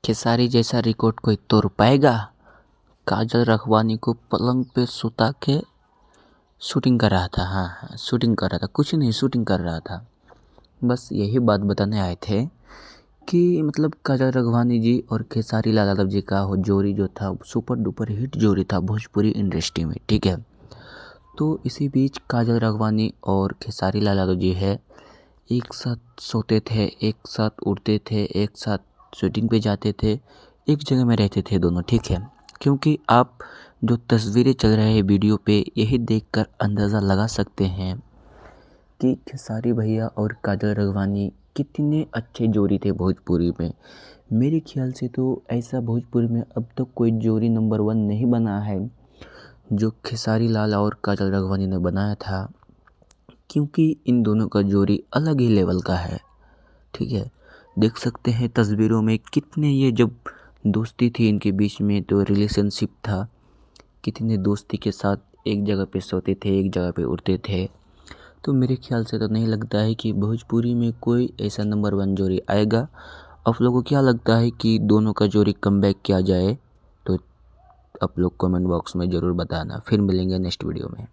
खेसारी जैसा रिकॉर्ड कोई तोड़ पाएगा। काजल रखवानी को पलंग पे सुता के शूटिंग कर रहा था। हाँ, शूटिंग कर रहा था, कुछ नहीं, शूटिंग कर रहा था। बस यही बात बताने आए थे कि मतलब काजल रखवानी जी और खेसारी लाल यादव जी का जोड़ी जो था सुपर डुपर हिट जोड़ी था भोजपुरी इंडस्ट्री में, ठीक है। तो इसी बीच काजल रखवानी और खेसारी लाल यादव जी है एक साथ सोते थे, एक साथ उड़ते थे, एक साथ शूटिंग पे जाते थे, एक जगह में रहते थे दोनों, ठीक है। क्योंकि आप जो तस्वीरें चल रहे हैं वीडियो पे, यही देखकर अंदाज़ा लगा सकते हैं कि खेसारी भैया और काजल रखवानी कितने अच्छे जोड़ी थे भोजपुरी में। मेरे ख्याल से तो ऐसा भोजपुरी में अब तक कोई जोड़ी नंबर 1 नहीं बना है जो खेसारी लाल और काजल रखवानी ने बनाया था, क्योंकि इन दोनों का जोड़ी अलग ही लेवल का है, ठीक है। देख सकते हैं तस्वीरों में कितने ये जब दोस्ती थी इनके बीच में, तो रिलेशनशिप था, कितने दोस्ती के साथ एक जगह पे सोते थे, एक जगह पे उड़ते थे। तो मेरे ख्याल से तो नहीं लगता है कि भोजपुरी में कोई ऐसा नंबर 1 जोड़ी आएगा। आप लोगों को क्या लगता है कि दोनों का जोड़ी कमबैक किया जाए? तो आप लोग कमेंट बॉक्स में ज़रूर बताना। फिर मिलेंगे नेक्स्ट वीडियो में।